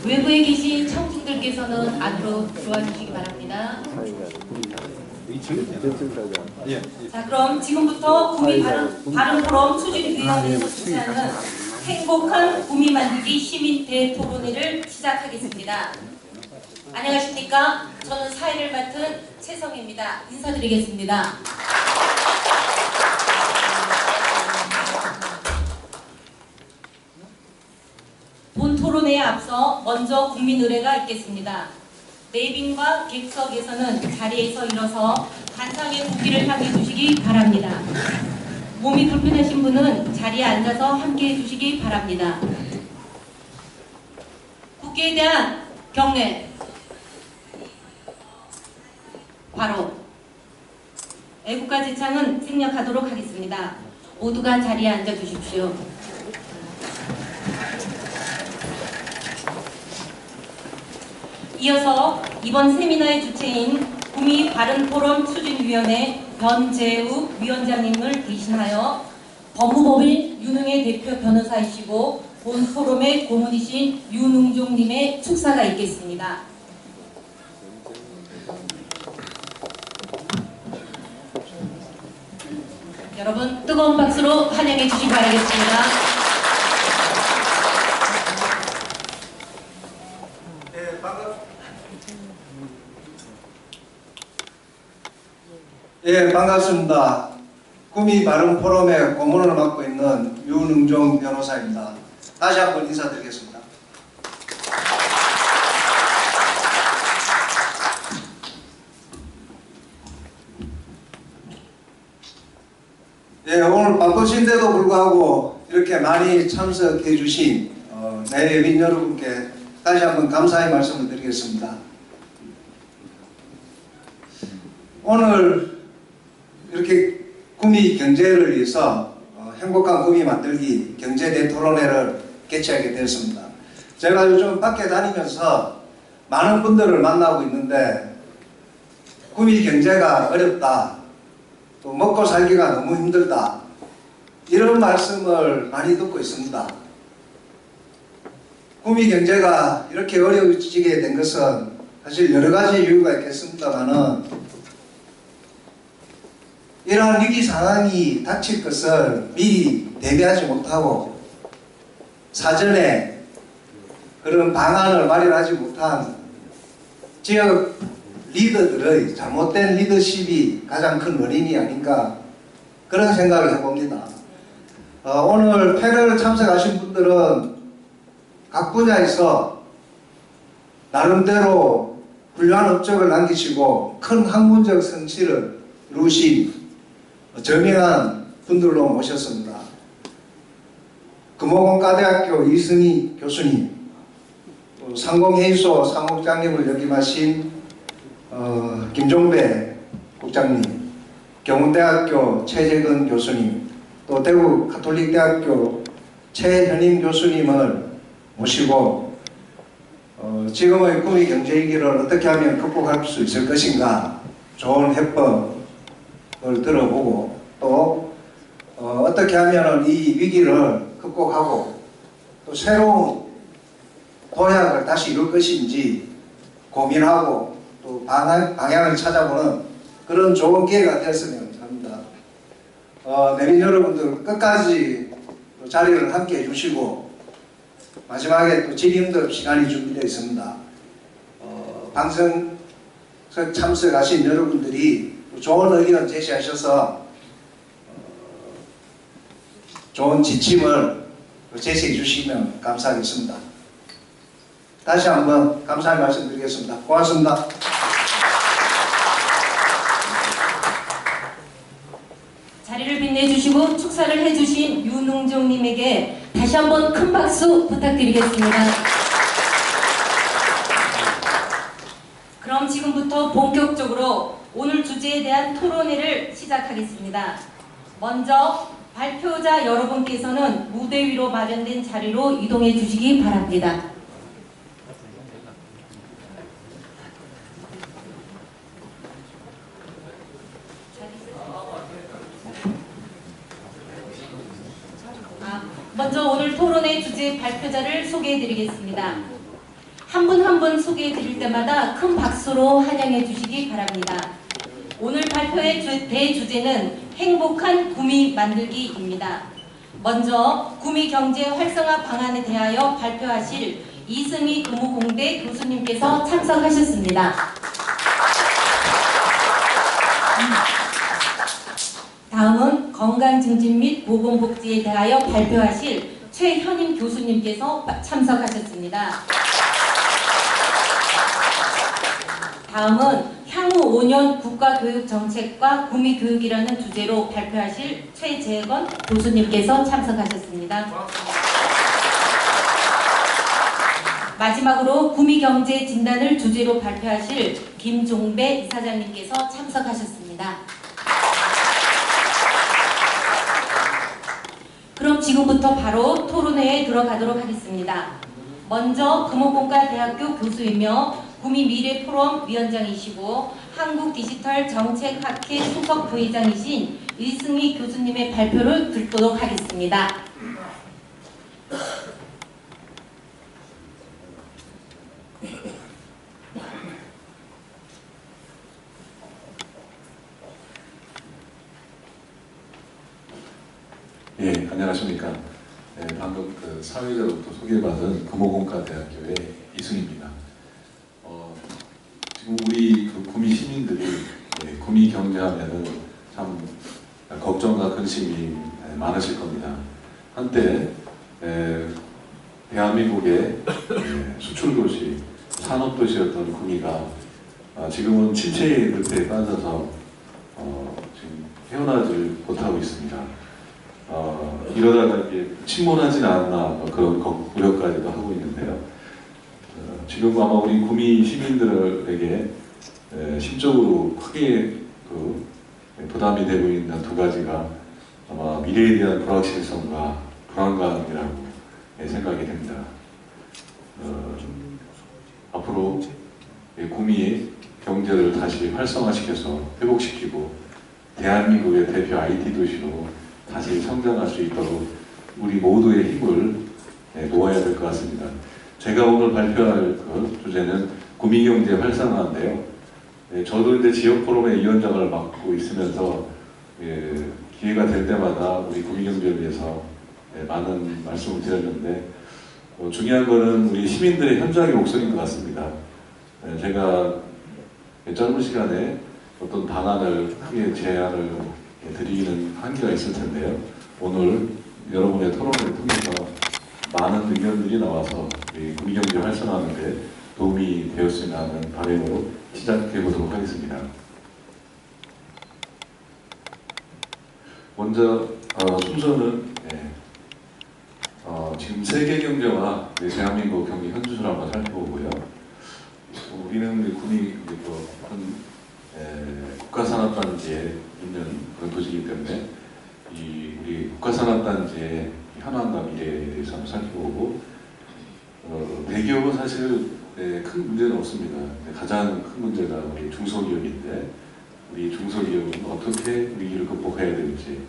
외부에 계신 청중들께서는 안으로 들어와 주시기 바랍니다. 자, 그럼 지금부터 구미 바른 포럼 추진위원회에서 주최하는 행복한 구미 만들기 시민 대토론회를 시작하겠습니다. 안녕하십니까? 저는 사회를 맡은 최성희입니다. 인사드리겠습니다. 본 토론회에 앞서 먼저 국민 의례가 있겠습니다. 내빈과 객석에서는 자리에서 일어서 단상의 국기를 향해 주시기 바랍니다. 몸이 불편하신 분은 자리에 앉아서 함께 해주시기 바랍니다. 국기에 대한 경례. 바로 애국가 제창은 생략하도록 하겠습니다. 모두가 자리에 앉아 주십시오. 이어서 이번 세미나의 주체인 구미 바른포럼 추진위원회 변재욱 위원장님을 대신하여 법무법인 유능의 대표 변호사이시고 본 포럼의 고문이신 유능종님의 축사가 있겠습니다. 여러분 뜨거운 박수로 환영해 주시기 바라겠습니다. 예, 반갑습니다. 구미 바른 포럼의 고문을 맡고 있는 유능종 변호사입니다. 다시 한번 인사드리겠습니다. 예, 오늘 바쁘신데도 불구하고 이렇게 많이 참석해 주신 내빈 여러분께 다시 한번 감사의 말씀을 드리겠습니다. 오늘 이렇게 구미 경제를 위해서 행복한 구미 만들기 경제 대토론회를 개최하게 되었습니다. 제가 요즘 밖에 다니면서 많은 분들을 만나고 있는데 구미 경제가 어렵다, 또 먹고 살기가 너무 힘들다, 이런 말씀을 많이 듣고 있습니다. 구미 경제가 이렇게 어려워지게 된 것은 사실 여러 가지 이유가 있겠습니다만은 이러한 위기 상황이 닥칠 것을 미리 대비하지 못하고 사전에 그런 방안을 마련하지 못한 지역 리더들의 잘못된 리더십이 가장 큰 원인이 아닌가, 그런 생각을 해봅니다. 오늘 패널 참석하신 분들은 각 분야에서 나름대로 훌륭한 업적을 남기시고 큰 학문적 성취를 이루신 저명한 분들로 모셨습니다. 금호공과대학교 이승희 교수님, 또 상공회의소 상국장님을 역임하신 김종배 국장님, 경운대학교 최재근 교수님, 또 대구 가톨릭대학교 최현임 교수님을 모시고 지금의 구미 경제위기를 어떻게 하면 극복할 수 있을 것인가, 좋은 해법을 들어보고 또 어떻게 하면 이 위기를 극복하고 또 새로운 도약을 다시 이룰 것인지 고민하고 또 방향을 찾아보는 그런 좋은 기회가 되었으면 합니다. 내빈 여러분들 끝까지 자리를 함께 해주시고 마지막에 또 질의응답 시간이 준비되어 있습니다. 방송 참석하신 여러분들이 좋은 의견 제시하셔서 좋은 지침을 제시해 주시면 감사하겠습니다. 다시 한번 감사의 말씀 드리겠습니다. 고맙습니다. 자리를 빛내주시고 축사를 해주신 유능종님에게 다시 한번 큰 박수 부탁드리겠습니다. 그럼 지금부터 본격적으로 오늘 주제에 대한 토론회를 시작하겠습니다. 먼저 발표자 여러분께서는 무대 위로 마련된 자리로 이동해 주시기 바랍니다. 먼저 오늘 토론회 주제 발표자를 소개해 드리겠습니다. 한 분 한 분 소개해 드릴 때마다 큰 박수로 환영해 주시기 바랍니다. 오늘 발표의 대주제는 행복한 구미 만들기입니다. 먼저 구미 경제 활성화 방안에 대하여 발표하실 이승희 의무공대 교수님께서 참석하셨습니다. 다음은 건강 증진 및 보건복지에 대하여 발표하실 최현임 교수님께서 참석하셨습니다. 다음은 향후 5년 국가교육정책과 구미교육이라는 주제로 발표하실 최재건 교수님께서 참석하셨습니다. 마지막으로 구미경제 진단을 주제로 발표하실 김종배 이사장님께서 참석하셨습니다. 그럼 지금부터 바로 토론회에 들어가도록 하겠습니다. 먼저 금호공과대학교 교수이며 구미미래포럼 위원장이시고 한국디지털정책학회 수석 부회장이신 이승희 교수님의 발표를 듣도록 하겠습니다. 예, 안녕하십니까. 방금 사회자로부터 소개받은 금호공과대학교의 이승입니다. 지금 우리 구미 시민들이 구미 경제하면은 참 걱정과 근심이 많으실 겁니다. 한때 대한민국의 수출도시, 산업도시였던 구미가 지금은 침체의 늪에 빠져서 지금 헤어나질 못하고 있습니다. 이러다가 이게 침몰하진 않나 그런 우려까지도 하고 있는데요. 지금 아마 우리 구미 시민들에게 심적으로 크게 부담이 되고 있는 두 가지가 아마 미래에 대한 불확실성과 불안감이라고 생각이 됩니다. 앞으로 구미의 경제를 다시 활성화시켜서 회복시키고 대한민국의 대표 IT 도시로 다시 성장할 수 있도록 우리 모두의 힘을 모아야 될 것 같습니다. 제가 오늘 발표할 주제는 구미경제 활성화인데요. 저도 이제 지역 포럼의 위원장을 맡고 있으면서 기회가 될 때마다 우리 구미경제를 위해서 많은 말씀을 드렸는데 중요한 거는 우리 시민들의 현장의 목소리인 것 같습니다. 제가 짧은 시간에 어떤 방안을 크게 제안을 드리는 한계가 있을 텐데요. 오늘 여러분의 토론을 통해서 많은 의견들이 나와서 구미경제 활성화하는 데 도움이 되었으면 하는 바람으로 시작해 보도록 하겠습니다. 먼저 순서는 지금 세계 경제와 대한민국 경제 현주소를 한번 살펴보고요. 우리는 구미 국가산업단지에 있는 그런 도시이기 때문에 우리 국가산업단지의 현황과 미래에 대해서 한번 살펴보고 대기업은 사실 큰 문제는 없습니다. 가장 큰 문제가 우리 중소기업인데 우리 중소기업은 어떻게 위기를 극복해야 될지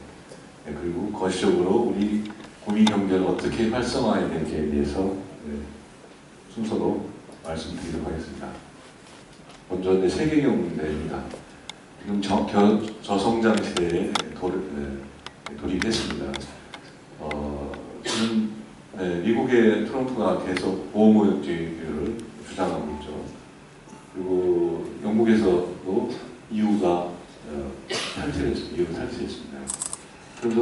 그리고 거시적으로 우리 구미 경제를 어떻게 활성화해야 될지에 대해서 순서로 말씀드리도록 하겠습니다. 먼저 세계 경제입니다. 지금 저성장 시대에 돌입했습니다. 지금 미국의 트럼프가 계속 보호무역주의를 주장하고 있죠. 그리고 영국에서도 EU가 탈퇴했습니다. 그래서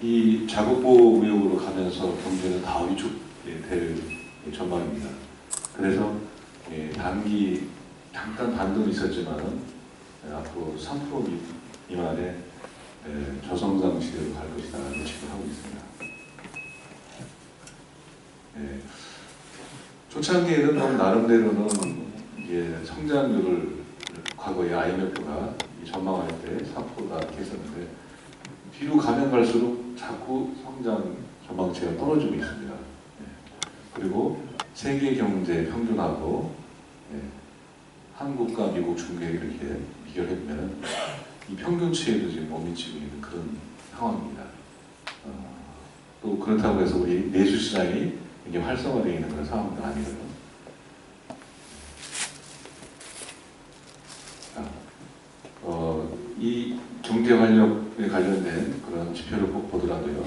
이 자국보호 무역으로 가면서 경제는 다 위축될 전망입니다. 그래서 잠깐 반등이 있었지만 앞으로 3% 미만의 저성장 시대로 갈 것이라는 예측을 하고 있습니다. 초창기에는 나름대로는 성장률을 과거에 IMF가 전망할 때 4%다 이렇게 했었는데 뒤로 가면 갈수록 자꾸 성장 전망치가 떨어지고 있습니다. 그리고 세계 경제 평균하고 한국과 미국, 중국 이렇게 비교해보면 이 평균치에도 지금 못 미치고 있는 그런 상황입니다. 또 그렇다고 해서 우리 내수 시장이 이게 활성화되어 있는 그런 상황도 아니거든요. 경제 활력에 관련된 그런 지표를 보더라도요.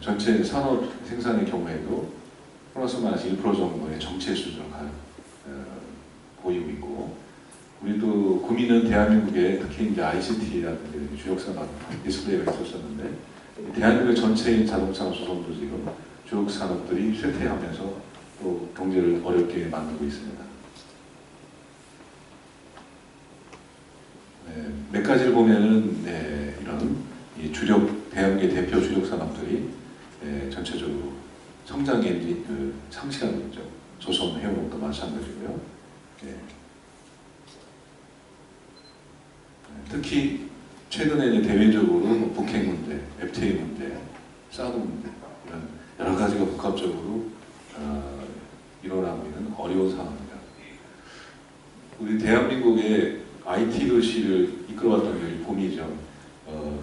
전체 산업 생산의 경우에도 플러스 마이너스 1% 정도의 정체 수준을 보이고 있고, 우리도 구미는 대한민국에 특히 이제 ICT라든지 주력 산업 디스플레이가 있었었는데, 대한민국 전체의 자동차 수송도 지금 주력 산업들이 쇠퇴하면서 또 경제를 어렵게 만들고 있습니다. 몇 가지를 보면은 이런 이 주력 대한민국의 대표 주력 산업들이 전체적으로 성장의 상시가 되죠. 조선, 해운도 마찬가지고요. 특히 최근에 이제 대외적으로 뭐 북핵 문제, FTA 문제, 사드 문제 이런 여러 가지가 복합적으로 일어나고 있는 어려운 상황입니다. 우리 대한민국의 IT 도시를 이끌어왔던 게 구미죠.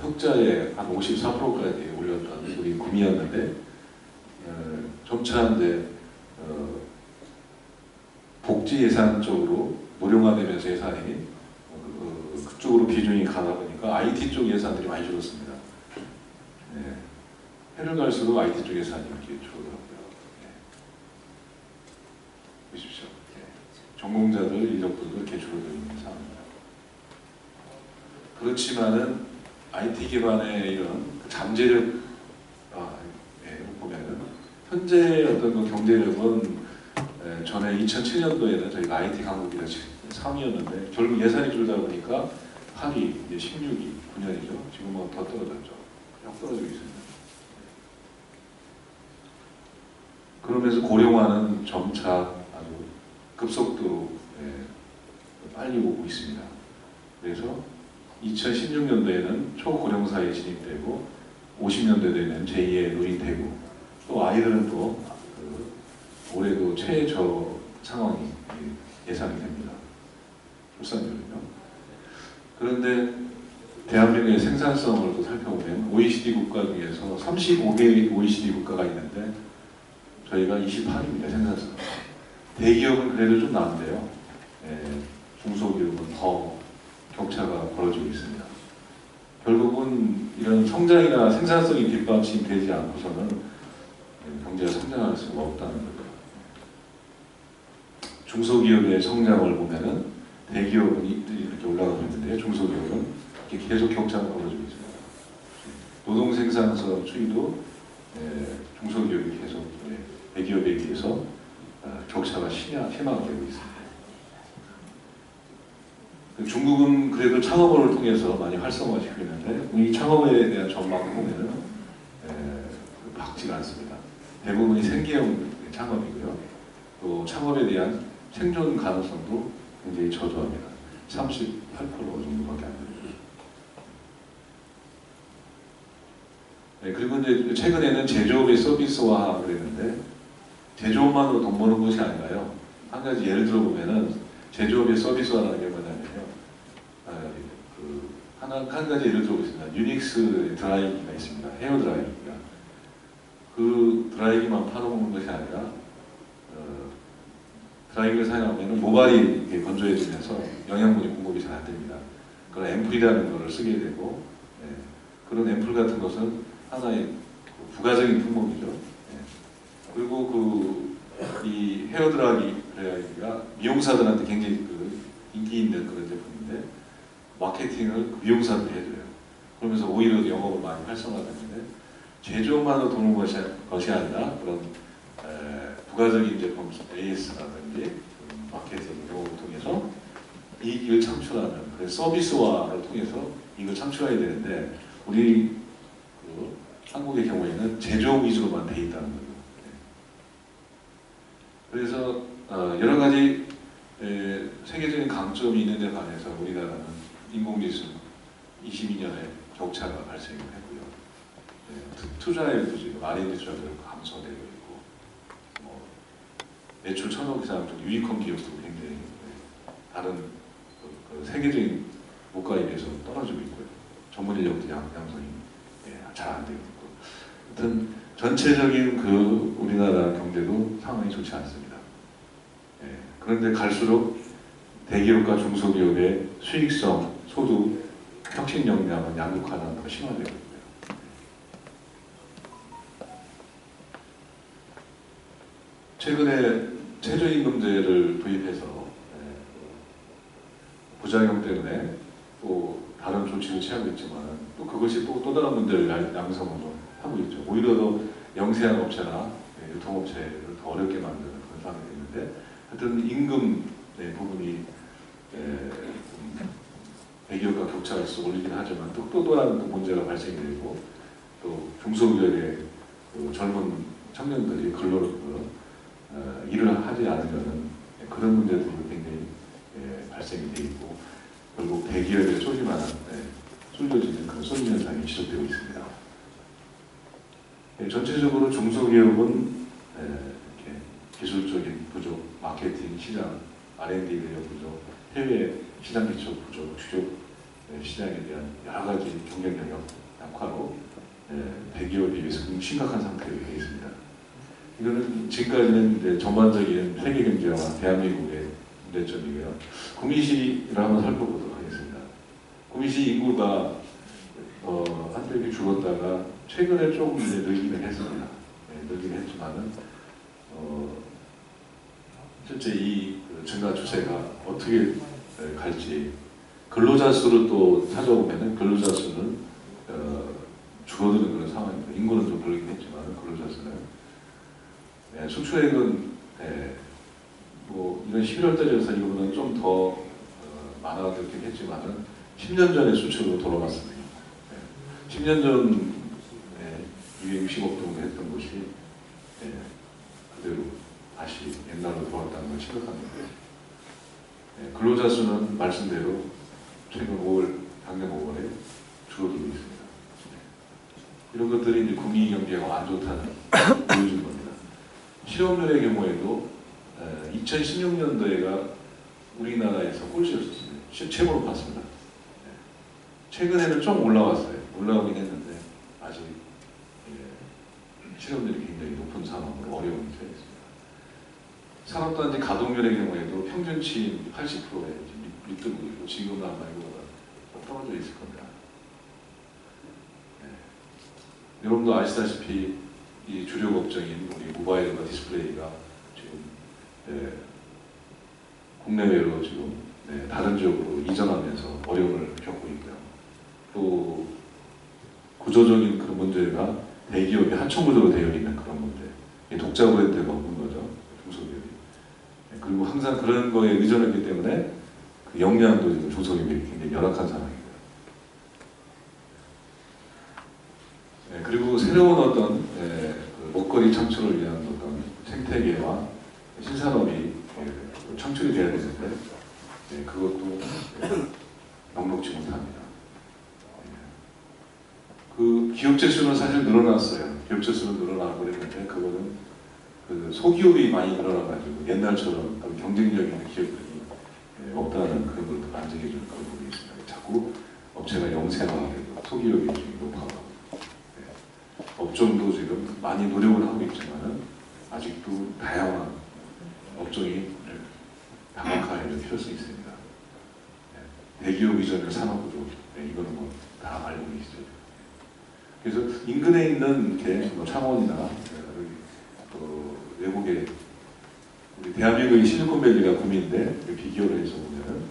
흑자의 한 54%까지 올렸던 우리 구미였는데, 점차 이제 복지 예산 쪽으로 노령화되면서 예산이 그쪽으로 비중이 가다 보니까 IT 쪽 예산들이 많이 줄었습니다. 해를 갈수록 IT 쪽 예산이 이렇게 줄어들고요. 보십시오. 전공자들 인력들도 이렇게 줄어들고 있는 상황입니다. 그렇지만은 IT 기반의 이런 잠재력 보면은 현재 어떤 그 경제력은 전에 2007년도에는 저희가 IT 강국이라 상위였는데 결국 예산이 줄다 보니까 8위, 이제 16위, 9년이죠. 지금은 더 떨어졌죠. 그냥 떨어지고 있습니다. 그러면서 고령화는 점차 아주 급속도로 빨리 오고 있습니다. 그래서 2016년도에는 초고령사에 진입되고 50년도에는 제2의 노인되고 또 아이들은 또 올해도 최저 상황이 예상이 됩니다. 출산율은요. 그런데 대한민국의 생산성을 또 살펴보면 OECD 국가 중에서 35개의 OECD 국가가 있는데 저희가 28위입니다. 생산성. 대기업은 그래도 좀 나은데요. 중소기업은 더 격차가 벌어지고 있습니다. 결국은 이런 성장이나 생산성이 뒷받침되지 않고서는 경제가 성장할 수가 없다는 거죠. 중소기업의 성장을 보면은 대기업은 이렇게 올라가고 있는데 중소기업은 이렇게 계속 격차가 벌어지고 있습니다. 노동 생산성 추이도 중소기업이 계속 대기업에 비해서 격차가 심하게 되고 있습니다. 중국은 그래도 창업을 통해서 많이 활성화시키고 있는데 이 창업에 대한 전망을 보면은 밝지가 않습니다. 대부분이 생계형 창업이고요. 또 창업에 대한 생존 가능성도 굉장히 저조합니다. 38% 정도밖에 안 됩니다. 그리고 이제 최근에는 제조업의 서비스화를 했는데 제조업만으로 돈 버는 것이 아니라요. 한 가지 예를 들어 보면은 제조업의 서비스화라는 게 뭐냐면요. 한 가지 예를 들어보겠습니다. 유닉스 드라이기가 있습니다. 헤어 드라이기가. 그 드라이기만 팔아먹는 것이 아니라 드라이기를 사용하면 모발이 건조해지면서 영양분이 공급이 잘 안 됩니다. 그런 앰플이라는 것을 쓰게 되고 그런 앰플 같은 것은 하나의 부가적인 품목이죠. 그리고 이 헤어 드라이기가 미용사들한테 굉장히 인기 있는 그런 제품인데 마케팅을 미용사들이 해줘요. 그러면서 오히려 영업을 많이 활성화되는데 제조업만으로 도는 것이 아니라 그런 부가적인 제품 AS라든지 마케팅 이런 걸 통해서 이익을 창출하는 그런 서비스화를 통해서 이익을 창출해야 되는데 우리 한국의 경우에는 제조업 위주로만 돼 있다는 거죠. 그래서 여러 가지 세계적인 강점이 있는 데 반해서 우리나라는 인공지수 22년에 격차가 발생했고요. 투자에도 지금 R&D 투자도 감소되고 있고 매출 1,000억 이상 좀 유니콘 기업도 굉장히 다른 세계적인 국가에 비해서 떨어지고 있고요. 전문 인력도 양성이 잘 안 되고 있고. 하여튼 전체적인 우리나라 경제도 상황이 좋지 않습니다. 그런데 갈수록 대기업과 중소기업의 수익성, 소득 혁신 역량은 양극 화는 더 심화되고 있고요. 최근에 최저임금제를 도입해서 부작용 때문에 또 다른 조치를 취하고 있지만 또 그것이 또 다른 문제를 양성으로 하고 있죠. 오히려 더 영세한 업체나 유통업체를 더 어렵게 만드는 그런 상황이 있는데 하여튼 임금 부분이 대기업과 격차를 올리긴 하지만 또 다른 문제가 발생되고 또 중소기업의 젊은 청년들이 근로로 일을 하지 않으면 그런 문제들이 굉장히 발생이 되어 있고 결국 대기업에 쏠려지는 그런 쏠림 현상이 지속되고 있습니다. 전체적으로 중소기업은 이렇게 기술적인 부족, 마케팅, 시장, R&D 인력 부족, 해외 시장 기초 부족, 주력 시장에 대한 여러 가지 경쟁 영역 약화로 대기업에 비해서 심각한 상태에 있습니다. 이거는 지금까지는 이제 전반적인 세계 경제와 대한민국의 문제점이고요. 구미시를 한번 살펴보도록 하겠습니다. 구미시 인구가 한때 줄었다가 최근에 조금 이제 늘기는 했습니다. 늘기는 했지만은 실제 이 증가 추세가 어떻게 갈지 근로자 수를 또 찾아보면은 근로자 수는 줄어드는 그런 상황입니다. 인구는 좀 늘긴 했지만 근로자 수는 수출액은 뭐 이건 11월 달이어서 이거보다는 좀 더 많아졌긴 했지만은 10년 전의 수출로 돌아갔습니다. 10년 전 260억 정도 했던 것이 그대로 다시 옛날로 돌아왔다는 건 심각합니다. 근로자 수는 말씀대로 최근 5월, 작년 5월에 줄어들고 있습니다. 이런 것들이 이제 국민 경제가 안 좋다는 보여주는 겁니다. 실업률의 경우에도 2016년도에가 우리나라에서 꼴찌였었습니다. 최고로 봤습니다. 최근에는 좀 올라왔어요. 올라오긴 했는데 아직 실업률이 굉장히 높은 상황으로 어려운 상황입니다. 산업단지 가동률의 경우에도 평균치 80%에 밑들고 있고 지금은 아마 이거보다 떨어져 있을 겁니다. 여러분도 아시다시피 이 주력 업종인 우리 모바일과 디스플레이가 지금 국내외로 지금 다른 지역으로 이전하면서 어려움을 겪고 있고요. 또 구조적인 그런 문제가 대기업이 하청구조로 되어 있는 그런 문제, 독자 브랜드가 없는 거죠, 중소기업이. 그리고 항상 그런 거에 의존했기 때문에 그 역량도 지금 중소기업이 굉장히 열악한 상황입니다. 그리고 새로운 어떤 그 먹거리 창출을 위한 어떤 생태계와 신산업이 창출이 돼야 되는데 그것도 넉넉지 못합니다. 그 기업체 수는 사실 늘어났어요. 기업체 수는 늘어나고 그랬는데 그거는 그 소기업이 많이 늘어나가지고 옛날처럼 경쟁력 있는 기업들이 없다는 그런 걸 안정해주는 그런 부분이 있습니다. 자꾸 업체가 영세화되고 소기업이 좀 높아가고 업종도 지금 많이 노력을 하고 있지만 아직도 다양한 업종이 다각화해야 될 필요성이 있습니다. 대기업 이전의 산업구조, 이거는 뭐 다 알고 계시죠. 그래서 인근에 있는 이렇게 뭐 창원이나 외국의 우리 대한민국의 실리콘밸리가 구미인데 비교를 해서 보면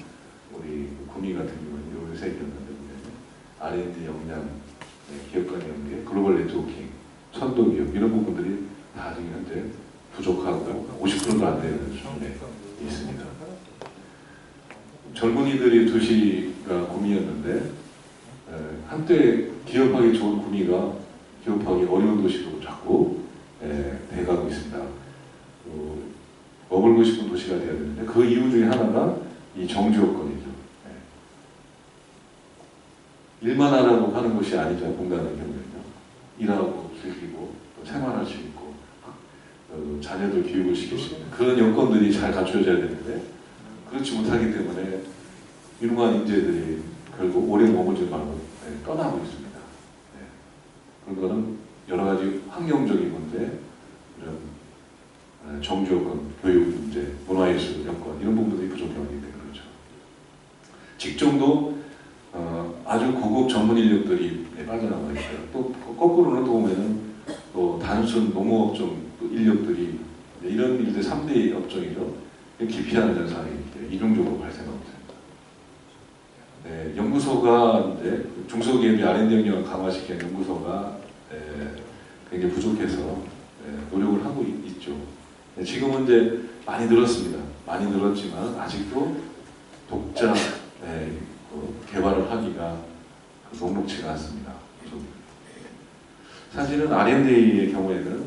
우리 구미 같은 경우는 요새 기억나는데 보면 R&D 역량, 기업 간의 연계, 글로벌 네트워킹, 선도 기업 이런 부분들이 다 지금 현재 부족하고 50%도 안 되는 수준에 있습니다. 젊은이들이 도시가 구미였는데 한때 기업하기 좋은 구미가 기업하기 어려운 도시로 자꾸 돼가고 있습니다. 머물고 싶은 도시가 돼야 되는데 그 이유 중에 하나가 이 정주 여건이죠. 일만 하라고 하는 것이 아니죠. 공단의 경우는요. 일하고 즐기고 또 생활할 수 있고 자녀들 교육을 시킬 수 있는 그런 여건들이 잘 갖춰져야 되는데 그렇지 못하기 때문에 훌륭한 인재들이 결국 오래 머물지 말고 떠나고 있습니다. 그런 거는 여러 가지 환경적인 문제, 이런 정주 여건, 교육 문제, 문화예술 여건 이런 부분들이 부족하기 때문에 그렇죠. 직종도 아주 거꾸로는 또 보면은 또 단순 농업종 인력들이 이런 일들 3대 업종이죠. 기피하는 현상이 이중적으로 발생하고 있습니다. 네, 연구소가 이제 중소기업의 R&D 역량을 강화시키는 연구소가 굉장히 부족해서 노력을 하고 있죠. 지금은 이제 많이 늘었습니다. 많이 늘었지만 아직도 독자 개발을 하기가 녹록지가 않습니다. 사실은 R&D의 경우에는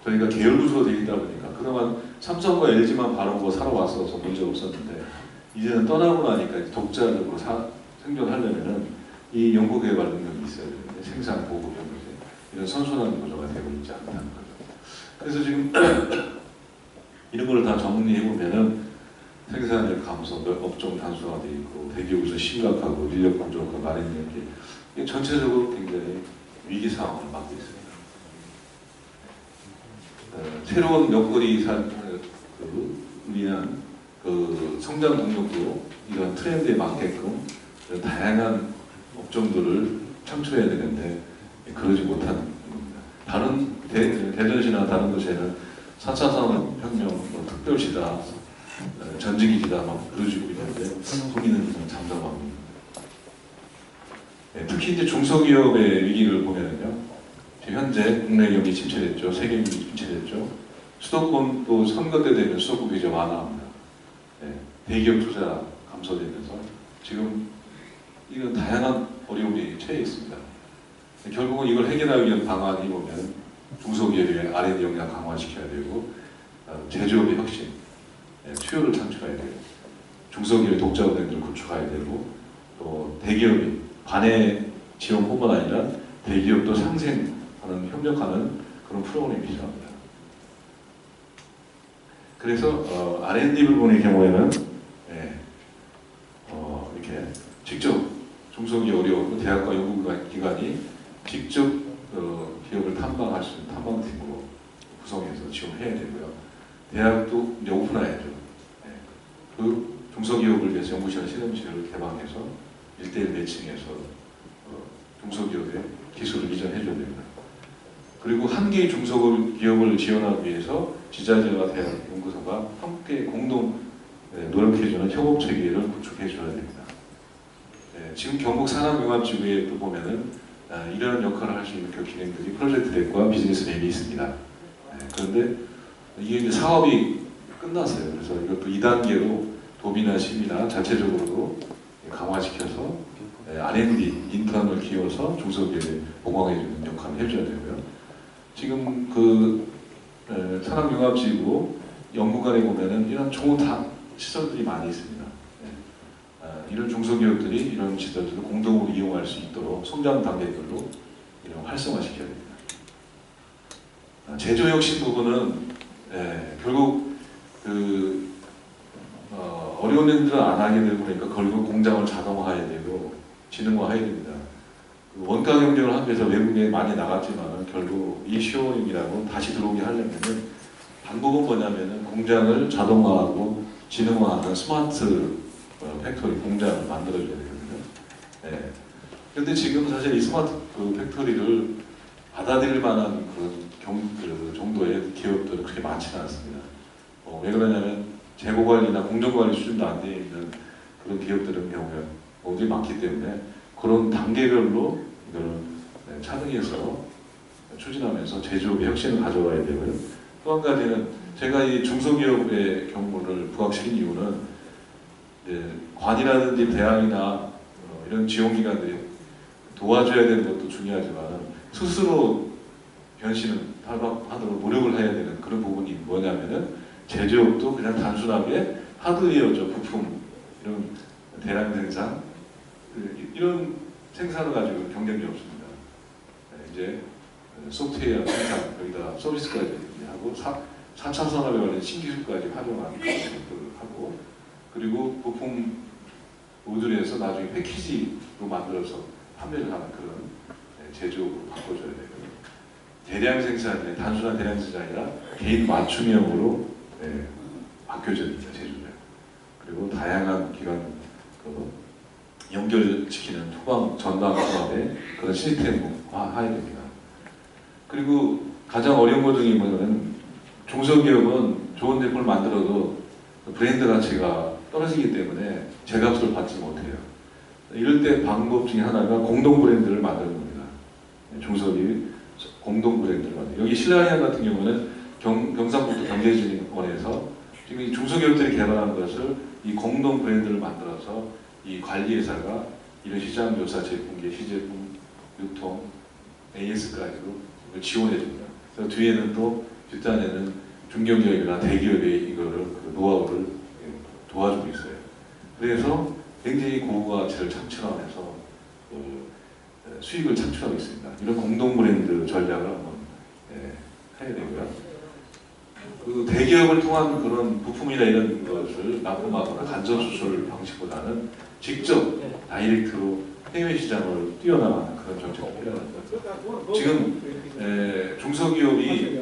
저희가 계열 구조가 되어 있다 보니까 그동안 삼성과 LG만 바르고 살아왔어서 문제가 없었는데 이제는 떠나고 나니까 독자적으로 생존하려면은 이 연구개발 능력이 있어야 되는데 생산, 보급, 연구제 이런 선순환 구조가 되고 있지 않다는 거죠. 그래서 지금 이런 걸 다 정리해보면은 생산력 감소, 업종 단순화되어 있고 대기업에서 심각하고 인력 부족과 R&D 이게 전체적으로 굉장히 위기 상황을 맞고 있습니다. 새로운 먹거리 위한 성장 동력도 이런 트렌드에 맞게끔 다양한 업종들을 창출해야 되는데 그러지 못하는 겁니다. 다른 대전시나 다른 도시에는 4차 산업혁명 특별시다, 전지기지다 막 그러지고 있는데 우리는 잠잠하고 있습니다. 특히 이제 중소기업의 위기를 보면요, 현재 국내 경기 침체됐죠, 세계 경기 침체됐죠. 수도권도 선거 때 되면 수도권 규제 완화합니다. 대기업 투자 감소되면서 지금 이런 다양한 어려움이 처해 있습니다. 결국은 이걸 해결하기 위한 방안이 보면 중소기업의 R&D 역량 강화시켜야 되고 제조업의 혁신, 수요를 창출해야 되고 중소기업의 독자은행들을 구축해야 되고 또 대기업이 관내 지원뿐만 아니라 대기업도 상생하는 협력하는 그런 프로그램이 필요합니다. 그래서 R&D 부분의 경우에는 이렇게 직접 중소기업 어려운 대학과 연구기관이 직접 기업을 탐방할 수 있는 탐방팀으로 구성해서 지원해야 되고요. 대학도 이제 오픈해야죠. 그 중소기업을 위해서 연구시간 실험실을 개방해서 1:1 매칭해서 중소기업의 기술을 이전해줘야 됩니다. 그리고 한 개의 중소기업을 지원하기 위해서 지자체와 대학 연구소가 함께 공동 노력해주는 협업 체계를 구축해줘야 됩니다. 지금 경북 산업융합지구에 보면은 이런 역할을 할 수 있는 기능들이 프로젝트 랩과 비즈니스 랩이 있습니다. 그런데 이게 이제 사업이 끝났어요. 그래서 이것도 2단계로 도비나 시비나 자체적으로도 강화시켜서 R&D 인턴을 키워서 중소기업에 보강해주는 역할을 해줘야 되고요. 지금 그 산업융합지구 연구관에 보면은 이런 좋은 시설들이 많이 있습니다. 이런 중소기업들이 이런 시설들을 공동으로 이용할 수 있도록 성장 단계별로 활성화시켜야 됩니다. 제조혁신 부분은 결국 어려운 일들을 안 하게 되고 그러니까 결국 공장을 자동화해야 되고 지능화해야 됩니다. 원가 경쟁을 하기 위해서 외국에 많이 나갔지만 결국 이 시오잉이라고 다시 들어오게 하려면은 방법은 뭐냐면은 공장을 자동화하고 지능화하는 스마트 팩토리 공장을 만들어줘야 되거든요. 그런데 지금 사실 이 스마트 팩토리를 받아들일 만한 그 정도의 기업들은 그렇게 많지는 않습니다. 왜 그러냐면 재고관리나 공정관리 수준도 안 되어 있는 그런 기업들은 경우에 모두 많기 때문에 그런 단계별로 이걸 차등해서 추진하면서 제조업의 혁신을 가져와야 되고요. 또 한 가지는 제가 이 중소기업의 경우를 부각시킨 이유는 관이라든지 대학이나 이런 지원기관들이 도와줘야 되는 것도 중요하지만 스스로 변신을 하도록 노력을 해야 되는 그런 부분이 뭐냐면은 제조업도 그냥 단순하게 하드웨어죠, 부품 이런 대량 생산 이런 생산을 가지고 경쟁력이 없습니다. 이제 소프트웨어 생산 여기다 서비스까지 하고 4차 산업에 관련 신기술까지 활용하는 그런 것들을 하고 그리고 부품 모듈에서 나중에 패키지로 만들어서 판매를 하는 그런 제조업으로 바꿔줘야 되고요. 대량 생산이 단순한 대량 생산이 아니라 개인 맞춤형으로 바뀌어져야 됩니다. 제조업. 그리고 다양한 기관 연결시키는 전방 통합의 그런 시스템화 해야 됩니다. 그리고 가장 어려운 것 중에 뭐냐면 중소기업은 좋은 제품을 만들어도 브랜드 가치가 떨어지기 때문에 제값을 받지 못해요. 이럴 때 방법 중에 하나가 공동 브랜드를 만드는 겁니다. 중소기업 공동 브랜드를 만들어요. 여기 신라이안 같은 경우는 경상북도 경제진흥원에서 지금 이 중소기업들이 개발한 것을 이 공동 브랜드를 만들어서 이 관리회사가 이런 시장 조사, 제품계, 시제품, 유통, AS까지도 지원해 줍니다. 그래서 뒤에는 또 뒷단에는 중견기업이나 대기업의 이거를 그 노하우를 도와주고 있어요. 그래서 굉장히 고가치를 창출하면서 수익을 창출하고 있습니다. 이런 공동 브랜드 전략을 한번 해야 되고요. 그 대기업을 통한 그런 부품이나 이런 것을 납품하거나 간접 수출 방식보다는 직접 다이렉트로 해외 시장을 뛰어나가는 그런 정책이 필요합니다. 지금 중소기업이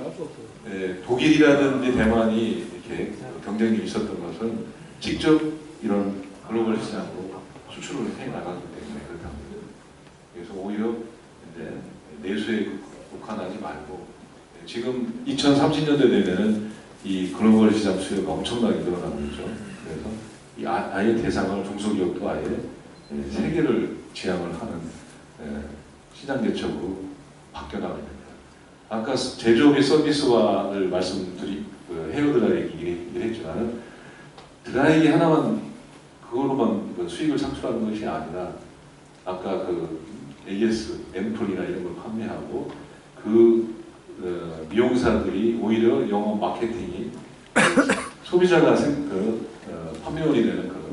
독일이라든지 대만이 이렇게 경쟁력이 있었던 것은 직접 이런 글로벌 시장으로 수출을 해 나가기 때문에 그렇답니다. 그래서 오히려 이제 내수에 국한하지 말고 지금 2030년대 되면은 이 글로벌 시장 수요가 엄청나게 늘어나고 있죠. 그래서 이 아예 대상을 중소기업도 아예 세계를 지향을 하는 시장 개척으로 바뀌어나가야 됩니다. 아까 제조업의 서비스화를 헤어드라이 얘기를 했지만 드라이기 하나만 그걸로만 수익을 창출하는 것이 아니라 아까 그 AS, 앰플이나 이런 걸 판매하고 미용사들이 오히려 영업 마케팅이 소비자가 판매원이 되는 그런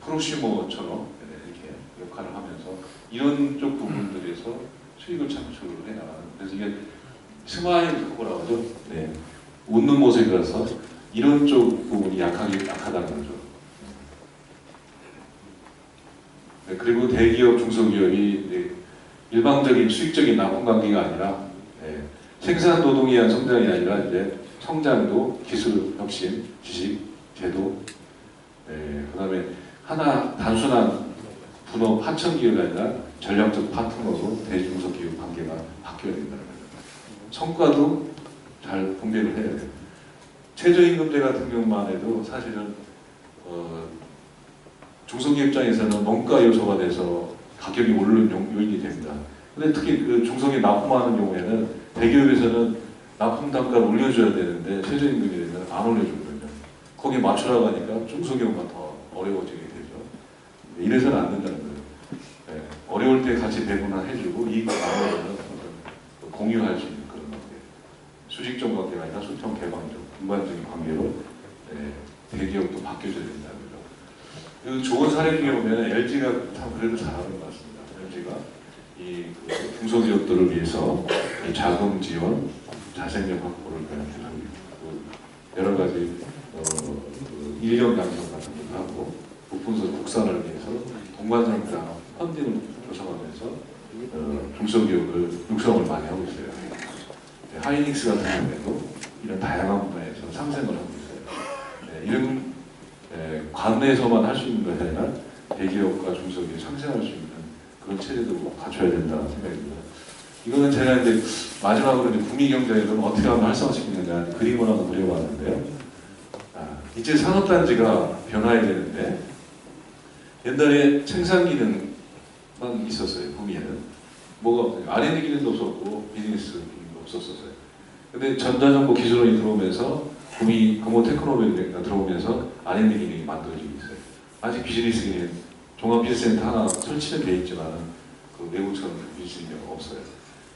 프로슈머처럼 이렇게 역할을 하면서 이런 쪽 부분들에서 수익을 창출을 해나가는. 그래서 이게 스마일 그거라고 하죠. 네. 웃는 모습이라서 이런 쪽 부분이 약하다는 거죠. 네. 그리고 대기업, 중소기업이 일방적인 수익적인 납품 관계가 아니라 생산 노동에 의한 성장이 아니라 이제 성장도 기술 혁신, 지식, 제도, 그다음에 하나 단순한 분업 하청 기업이 아니라 전략적 파트너로 대중소기업 관계가 바뀌어야 된다는 거예요. 성과도 잘 분배를 해야 돼요. 최저임금제 같은 경우만 해도 사실은 중소기업 입장에서는 원가 요소가 돼서 가격이 오르는 요인이 됩니다. 근데 특히 그 중소기업 납품하는 경우에는 대기업에서는 납품 단가를 올려줘야 되는데 최저임금이 되면 안 올려주거든요. 거기에 맞추라고 하니까 중소기업만 더 어려워지게 되죠. 이래서는 안 된다는 거예요. 어려울 때 같이 배분을 해주고 이익을 나누어서 공유할 수 있는 그런 관계. 수직적 관계가 아니라 소통 개방적, 일반적인 관계로 대기업도 바뀌어져야 된다는 거죠. 그 좋은 사례 중에 보면 LG가 참 그래도 잘하는 것 같습니다. LG가 그 중소기업들을 위해서 자금 지원, 자생력 확보를 여러 가지 인력 양성 같은 것도 하고 부품소 국산을 위해서 동반상장 펀딩을 조성하면서 중소기업을 육성을 많이 하고 있어요. 하이닉스 같은 경우에도 이런 다양한 분야에서 상생을 하고 있어요. 이런 관내에서만 할 수 있는 것이 아니라 대기업과 중소기업이 상생할 수 있는 그런 체제도 갖춰야 된다는 생각이 듭니다. 이거는 제가 이제 마지막으로 이제 구미경제에서는 어떻게 하면 활성화시키느냐 그림을 한번 그려봤는데요. 이제 산업단지가 변화해야 되는데 옛날에 생산 기능만 있었어요. 구미에는 뭐가 없어요. R&D 기능도 없었고 비즈니스 기능도 없었어요. 근데 전자정보 기술원이 들어오면서 구미 금호 테크노로지가 들어오면서 R&D 기능이 만들어지고 있어요. 아직 비즈니스 기능 종합 비즈센터 하나 설치는 돼 있지만 그 외국처럼 비즈니스 기능이 없어요.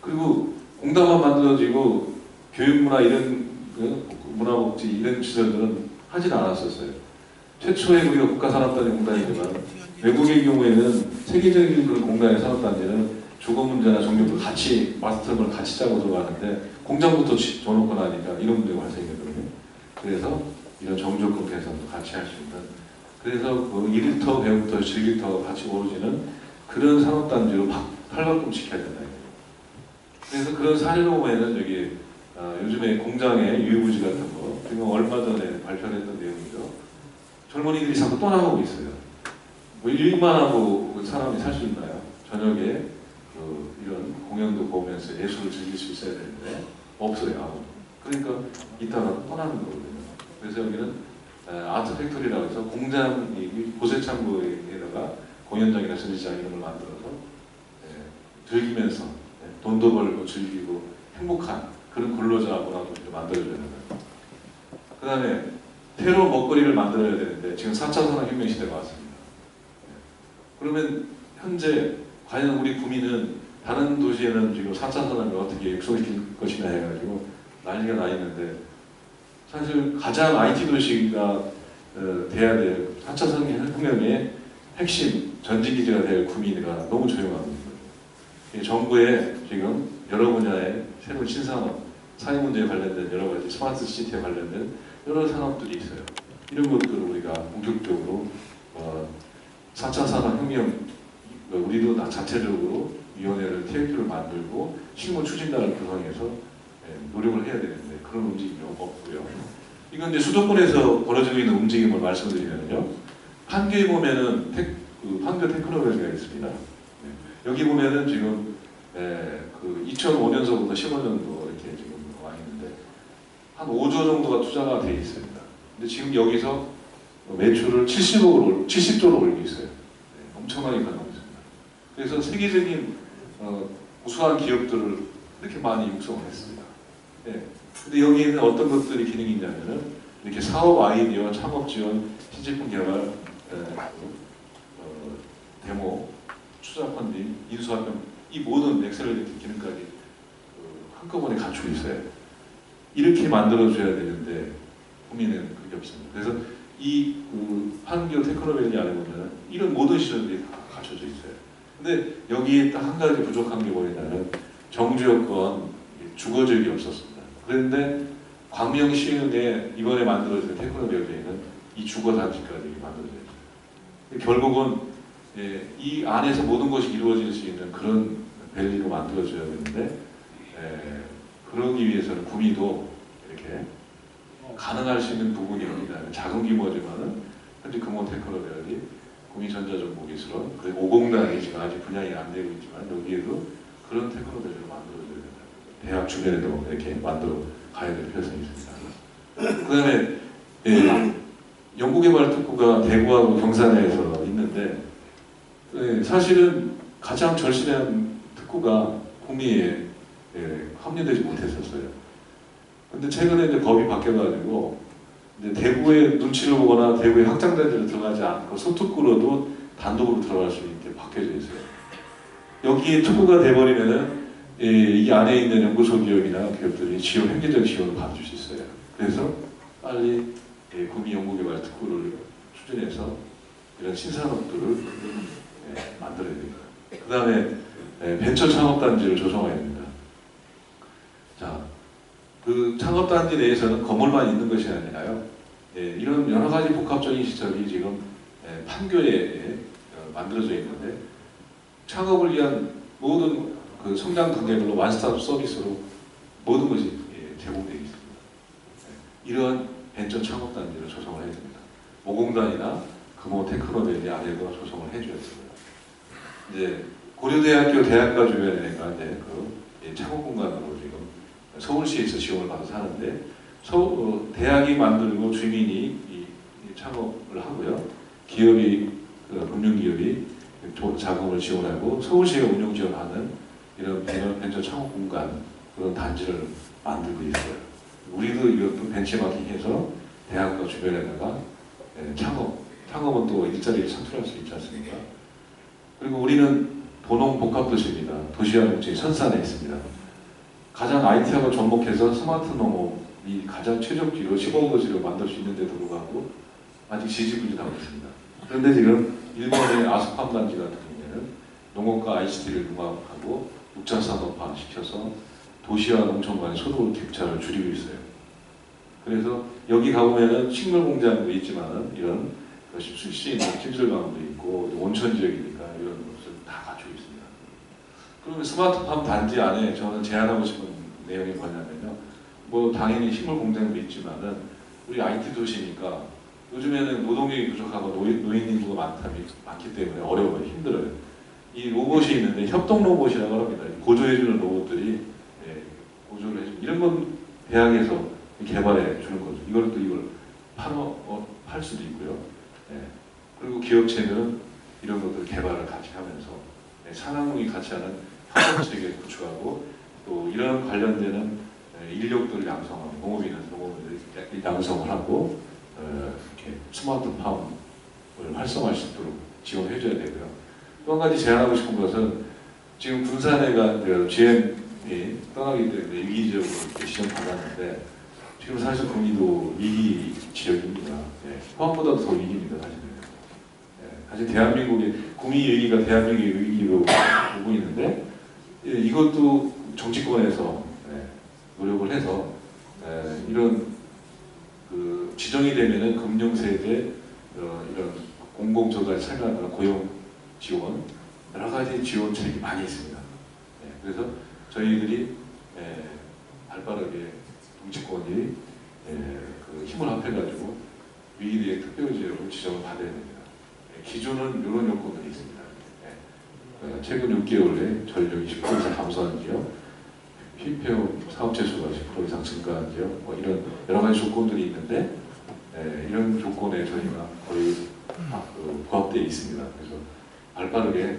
그리고 공단만 만들어지고 교육문화 이런 문화복지 이런 시설들은 하진 않았었어요. 최초의 우리가 국가산업단지 공단이지만 외국의 경우에는 세계적인 그런 공단의 산업단지는 주거 문제나 정경도 같이 마스터를 같이 짜고 들어가는데 공장부터 줘놓고 나니까 이런 문제가 발생했거든요. 그래서 이런 정조건 개선도 같이 할 수 있는 그래서 그 1일터 배우부터 7일터 같이 오르지는 그런 산업단지로 탈바꿈시켜야 된다. 그래서 그런 사례로 보면은 여기 요즘에 공장의 유해부지 같은 거 지금 얼마 전에 발표했던 내용이죠. 젊은이들이 자꾸 떠나가고 있어요. 뭐 일만 하고 사람이 살 수 있나요? 저녁에 이런 공연도 보면서 예술을 즐길 수 있어야 되는데 없어요. 아무도. 그러니까 이따가 떠나는 거거든요. 그래서 여기는 아트 팩토리라고 해서 공장이 고세창고에다가 공연장이나 전시장 이런 걸 만들어서 즐기면서 돈도 벌고 즐기고 행복한 그런 근로자 문화를 만들어줘야 되는 거예요. 그 다음에 새로운 먹거리를 만들어야 되는데 지금 4차 산업혁명 시대가 왔습니다. 그러면 현재 과연 우리 구민은 다른 도시에는 지금 4차 산업을 어떻게 육성시킬 것이냐 해가지고 난리가 나 있는데 사실 가장 IT 도시가 돼야 될 4차 산업혁명의 핵심 전지기지가 될 구민이가 너무 조용합니다. 정부에 지금 여러 분야의 새로운 신산업, 사회문제에 관련된 여러 가지 스마트 시티에 관련된 여러 산업들이 있어요. 이런 것들을 우리가 본격적으로 4차 산업혁명 우리도 자체적으로 위원회를 TF를 만들고 실무 추진단을 구성해서 노력을 해야 되는데 그런 움직임이 없고요. 이건 이제 수도권에서 벌어지고 있는 움직임을 말씀드리면요. 판교에 보면은 판교 테크노밸리가 있습니다. 여기 보면은 지금 그 2005년서부터 15년도 이렇게 지금 와 있는데 한 5조 정도가 투자가 돼 있습니다. 근데 지금 여기서 매출을 70조로 올리고 있어요. 엄청나게 가능하고 있습니다. 그래서 세계적인 우수한 기업들을 이렇게 많이 육성을 했습니다. 근데 여기에는 어떤 것들이 기능이 있냐면은 이렇게 사업 아이디어, 창업 지원, 신제품 개발, 데모, 투자 펀딩, 인수합병 이 모든 엑셀러레이터 기능까지 한꺼번에 갖추고 있어요. 이렇게 만들어줘야 되는데 국민은 그게 없습니다. 그래서 이 판교 테크노밸리 안에 보면 이런 모든 시설들이 다 갖춰져 있어요. 근데 여기에 딱 한 가지 부족한 게 뭐냐면 정주 여건 주거지역이 없었습니다. 그런데 광명시흥에 이번에 만들어진 테크노밸리에는 이 주거 단지까지 만들어져 있어요. 결국은 이 안에서 모든 것이 이루어질 수 있는 그런 밸리로 만들어줘야 되는데 그러기 위해서는 구미도 이렇게 가능할 수 있는 부분이 여기다 작은 규모지만은 현재 금호 테크노밸리, 구미전자정보기술원 그리고 오공단이 지금 아직 분양이 안 되고 있지만 여기에도 그런 테크노밸리를 만들어줘야 된다. 대학 주변에도 이렇게 만들어 가야 될 필요성이 있습니다. 그 다음에 연구개발특구가 대구하고 경산에서 있는데 사실은 가장 절실한 특구가 구미에 합류되지 못했었어요. 근데 최근에 이제 법이 바뀌어가지고 이제 대구의 눈치를 보거나 대구의 확장단지로 들어가지 않고 소특구로도 단독으로 들어갈 수 있게 바뀌어져 있어요. 여기에 특구가 돼버리면은 이 안에 있는 연구소 기업이나 기업들이 획기적 지원을 받을 수 있어요. 그래서 빨리 구미 연구개발 특구를 추진해서 이런 신산업들을 만들어야 됩니다. 그 다음에 벤처 창업단지를 조성해야 됩니다. 자, 그 창업단지 내에서는 건물만 있는 것이 아니라요. 이런 여러 가지 복합적인 시설이 지금 판교에 만들어져 있는데 창업을 위한 모든 그 성장 단계별로 완스톱 서비스로 모든 것이 제공되어 있습니다. 이러한 벤처 창업단지를 조성을 해야 됩니다. 모공단이나 금호 테크노밸리 안에도 조성을 해줘야 됩니다. 이제 고려대학교 대학가 주변에가 이제 그 창업 공간으로 지금 서울시에서 지원을 받아서 하는데 대학이 만들고 주민이 이 창업을 하고요. 기업이 금융기업이 자금을 지원하고 서울시가 운영 지원하는 이런 벤처 창업 공간 그런 단지를 만들고 있어요. 우리도 이것도 벤치마킹해서 대학가 주변에다가 창업은 또 일자리를 창출할 수 있지 않습니까? 그리고 우리는 도농복합도시입니다. 도시와 농촌이 선산에 있습니다. 가장 IT하고 접목해서 스마트 농업이 가장 최적지로 시범도시로 만들 수 있는데도 불구하고 아직 지지부진하고 있습니다. 그런데 지금 일본의 아스팜 단지 같은 경우에는 농업과 ICT를 융합하고 6차 산업화 시켜서 도시와 농촌 간의 소득 격차를 줄이고 있어요. 그래서 여기 가보면은 식물 공장도 있지만은 이런 쉴 수 있는 찜질방도 있고 온천 지역이니까 이런 것을 다 갖추고 있습니다. 그러면 스마트팜 단지 안에 저는 제안하고 싶은 내용이 뭐냐면요. 뭐 당연히 식물 공장도 있지만은 우리 IT 도시니까 요즘에는 노동력이 부족하고 노인 인구가 많기 때문에 어려워요. 힘들어요. 이 로봇이 있는데 협동 로봇이라고 합니다. 고조해주는 로봇들이 고조를 해주는 이런 건 대학에서 개발해 주는 거죠. 이걸 팔 수도 있고요. 그리고 기업체는 이런 것들 개발을 같이 하면서 산학문이 같이 하는 협업체계 구축하고 또 이런 관련되는 인력들을 양성하고 농업인은 농업을 양성을 하고 이렇게 스마트 팜을 활성화할 수 있도록 지원해 줘야 되고요. 또 한 가지 제안하고 싶은 것은 지금 군산에가 GM이 떠나기 때문에 위기적으로 이렇게 지정받았는데 지금 사실 경기도 위기 지역입니다. 포항보다도 더 위기입니다, 사실은. 사실 대한민국의 구미 위기가 대한민국의 위기로 보고 있는데 이것도 정치권에서 노력을 해서 이런 지정이 되면은 금융세대 이런 공공조달 생활과 고용 지원 여러 가지 지원책이 많이 있습니다. 그래서 저희들이 발빠르게 정치권이 힘을 합해가지고 위기대응 특별지역을 지정을 받아야 됩니다. 기준은 이런 요건들이 있습니다. 최근 6개월에 전력 20% 이상 감소한 지역, 피폐업 사업체 수가 10% 이상 증가한 지역, 뭐 이런 여러 가지 조건들이 있는데 이런 조건에 저희가 거의 부합되어 있습니다. 그래서 발빠르게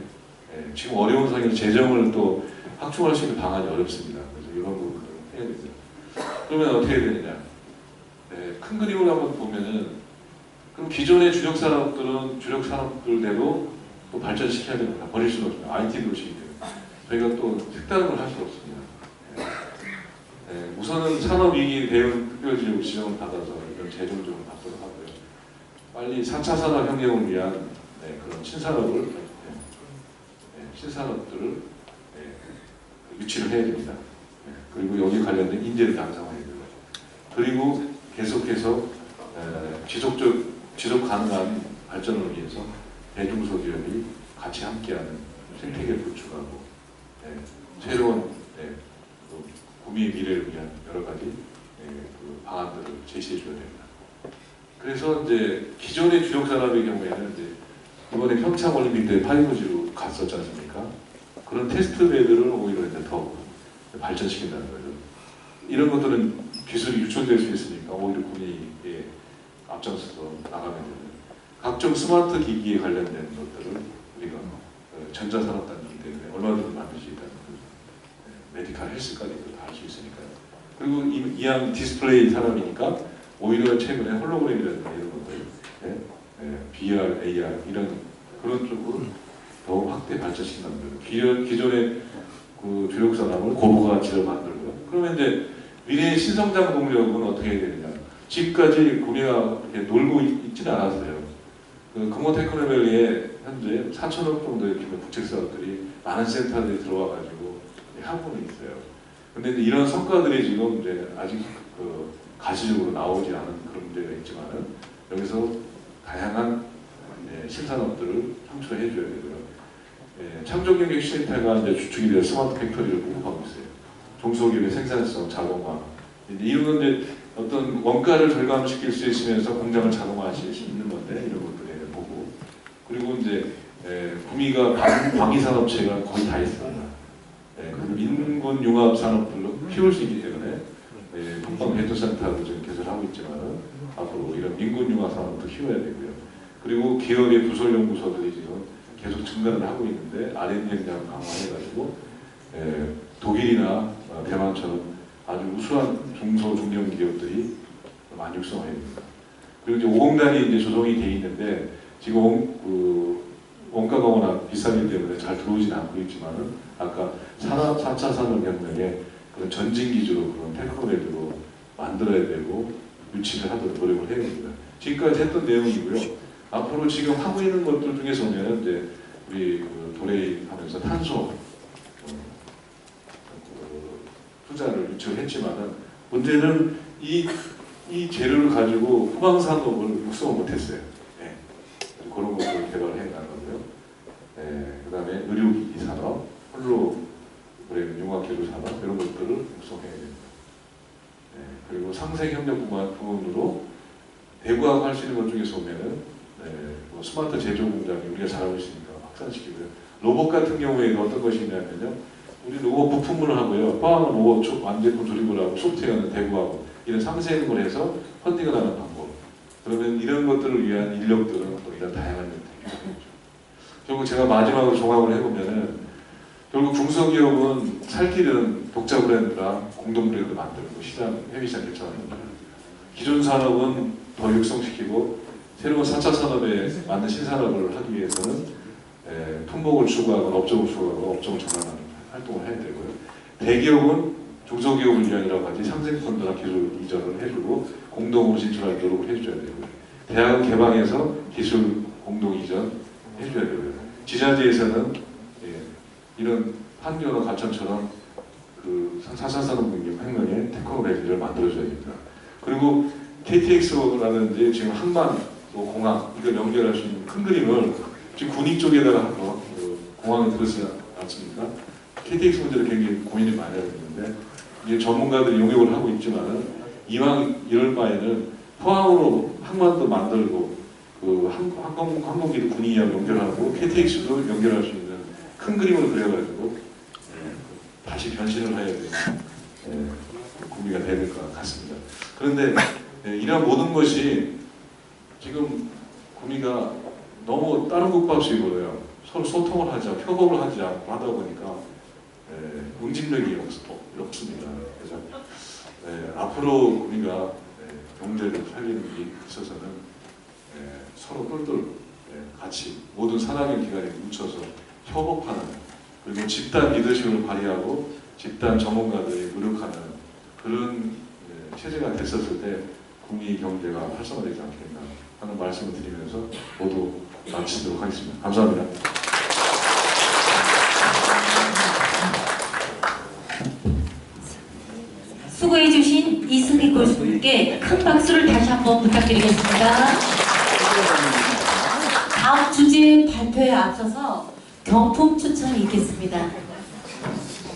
지금 어려운 상황에서 재정을 또 확충할 수 있는 방안이 어렵습니다. 그래서 이런 부분을 해야 됩니다. 그러면 어떻게 되느냐? 큰 그림을 한번 보면은 그럼 기존의 주력 산업들은 주력 산업들대로 또 발전시켜야 됩니다. 버릴 수는 없습니다. IT 도시이기 때문에 저희가 또 색다른 걸 할 수 없습니다. 우선은 산업위기 대응 특별지역 지정을 받아서 이런 재정적으로 받도록 하고요. 빨리 4차 산업혁명을 위한 그런 신산업들을 유치를 해야 됩니다. 그리고 여기 관련된 인재를 양성해야 되고, 그리고 계속해서 지속 가능한 발전을 위해서 대중소기업이 같이 함께하는 생태계를 구축하고 새로운 구미의 미래를 위한 여러 가지 방안들을 제시해 줘야 됩니다. 그래서 이제 기존의 주력 산업의 경우에는 이제 이번에 평창 올림픽 때 5G로 갔었지 않습니까? 그런 테스트 베드를 오히려 이제 더 발전시킨다는 거죠. 이런 것들은 기술이 유출될 수 있으니까 오히려 구미에 앞장서서 나가면 되는 각종 스마트 기기에 관련된 것들을 우리가 전자산업단이기 때문에 얼마든지 만들 수 있다는 거죠. 메디칼 헬스까지도 다 할 수 있으니까요. 그리고 이왕 디스플레이 산업이니까 오히려 최근에 홀로그램이라든가 이런 것들, VR, AR 이런 그런 쪽으로 더 확대 발전시킨다는 거죠. 기존의 그 주력 산업을 고부가치로 만들고요. 그러면 이제 미래의 신성장 동력은 어떻게 해야 되느냐? 지금까지 구미가 이렇게 놀고 있지는 않았어요. 그 금호테크노밸리에 현재 4천억 정도의 규모 국책 사업들이 많은 센터들이 들어와가지고 하고는 있어요. 근데 이제 이런 성과들이 지금 이제 아직 가시적으로 나오지 않은 그런 문제가 있지만은 여기서 다양한 신산업들을 창출해 줘야 되고요. 창조경제센터가 이제 주축이 되어 스마트 팩토리를 공급하고 있어요. 중소기업의 생산성, 자동화. 이런 건데 어떤 원가를 절감시킬 수 있으면서 공장을 자동화하실 수 있는 건데 이런 것들에 보고, 그리고 이제 구미가 방위산업체가 거의 다 있습니다. 그리고 인군 융합 산업들로 키울 수 있기 때문에 북방 배터센터도 지금 개설하고 있지만 앞으로 이런 인군 융합 산업도 키워야 되고요. 그리고 기업의 부설 연구소들이 지금 계속 증가를 하고 있는데 R&D 역량을 강화해가지고 독일이나 대만처럼 아주 우수한 중소 중견 기업들이 많이 육성해야 됩니다. 그리고 이제 5공단이 이제 조성이 돼 있는데 지금 원가가 워낙 비싸기 때문에 잘 들어오진 않고 있지만은 아까 4차 산업혁명에 그런 전진 기주로 그런 테크노밸리로 만들어야 되고 유치를 하도록 노력을 해야 됩니다. 지금까지 했던 내용이고요. 앞으로 지금 하고 있는 것들 중에서 보면 이제 우리 도레이 하면서 탄소 투자를 유치를 했지만은 문제는 이 재료를 가지고 후방산업을 육성을 못했어요. 그런 것들을 개발을 해 나가고요. 그다음에 의료기기 산업, 홀로그램 융합기술 산업 이런 것들을 육성해야 됩니다. 그리고 상생협력 부분으로 대구하고 할 수 있는 것 중에서 보면은 뭐 스마트 제조 공장이 우리가 잘하고 있으니까 확산시키고요. 로봇 같은 경우에는 어떤 것이 있냐면요. 우리 로봇 부품을 하고요. 포함은 로봇 완제품 조립을 하고 소프트웨어는 대구하고 이런 상세능을 해서 펀딩을 하는 방법. 그러면 이런 것들을 위한 인력들은 또 이런 다양한 것들이 있죠. 결국 제가 마지막으로 종합을 해보면은 결국 중소기업은 살 길은 독자 브랜드랑 공동 브랜드 만들고 시장, 해외 시장 개척하는 겁니다. 기존 산업은 더 육성시키고 새로운 4차 산업에 맞는 신산업을 하기 위해서는 품목을 추구하고 업종을 추구하고 업종을 전환하는 활동을 해야 되고요. 대기업은 중소기업을 위한 여러 가지 상생펀드나 기술 이전을 해주고 공동으로 진출할 노력을 해줘야 되고요. 대학은 개방해서 기술 공동 이전 해줘야 되고요. 지자체에서는 이런 한교나 가천처럼 그 4차 산업응용 혁명의 테크놀로지를 만들어줘야 됩니다. 그리고 KTX라든지 지금 항만, 또 공항 이걸 연결할 수 있는 큰 그림을 지금 군위 쪽에다가 한번 공항에 들어있지 않습니까? KTX 문제를 굉장히 고민이 많이 하고 있는데 이제 전문가들이 용역을 하고 있지만은 이왕 이럴 바에는 포항으로 항만도 만들고 그 항공기도 군위하고 연결하고 KTX도 연결할 수 있는 큰 그림을 그려가지고 다시 변신을 해야 되는 구미가 돼야 될 것 같습니다. 그런데 이런 모든 것이 지금 구미가 너무 다른 국밥식으로요. 서로 소통을 하자, 협업을 하지 않고 하다 보니까 응집력이 없습니다. 그래서 앞으로 구미가 경제를 살리는 데 있어서는 서로 똘똘 같이 모든 산학연 기관에 뭉쳐서 협업하는 그리고 집단 리더십을 발휘하고 집단 전문가들이 노력하는 그런 체제가 됐었을 때 구미 경제가 활성화되지 않겠나 하는 말씀을 드리면서 모두 마치도록 하겠습니다. 감사합니다. 수고해주신 이승기 교수님께 큰 박수를 다시 한번 부탁드리겠습니다. 다음 주제 발표에 앞서서 경품 추천이 있겠습니다.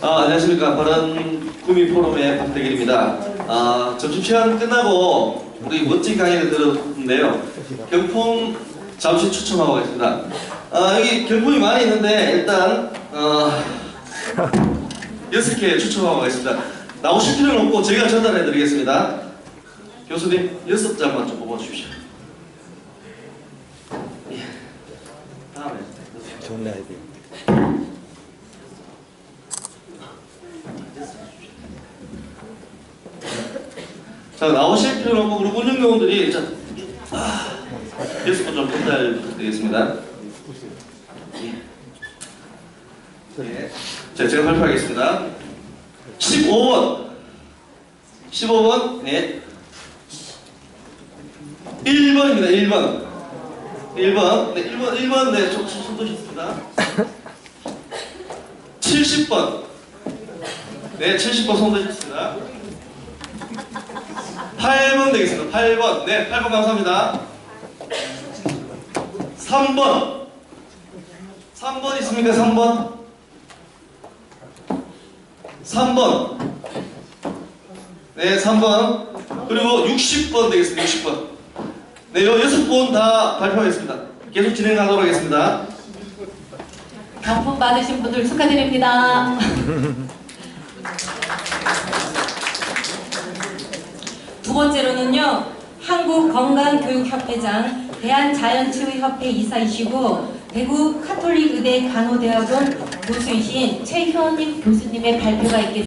안녕하십니까. 바른 구미 포럼의 박대길입니다. 점심시간 끝나고 우리 멋진 강의를 들었는데요. 경품 잠시 추첨하고 가겠습니다. 여기 경품이 많이 있는데 일단 6개 추첨하고 가겠습니다. 나오실 필요는 없고 저희가 전달해 드리겠습니다. 교수님 6장만 좀 뽑아주십시오. 다음에 좋은 아이디어. 자, 나오실 필요는 없고 그리고 운영요원들이 6분 좀 전달 부탁드리겠습니다. 예. 자, 제가 발표하겠습니다. 15번 15번 네 1번입니다. 1번 네 1번 네 손 드셨습니다. 70번 네 70번 손 드셨습니다. 8번 되겠습니다. 8번 네 8번 감사합니다. 3번 있습니까? 3번 네 3번 그리고 60번 되겠습니다. 60번 네 요 6분 다 발표하겠습니다. 계속 진행하도록 하겠습니다. 경품 받으신 분들 축하드립니다. 두 번째로는요, 한국건강교육협회장, 대한자연치유협회 이사이시고 대구 카톨릭의대 간호대학원 교수이신 최현임 교수님의 발표가 있겠습니다.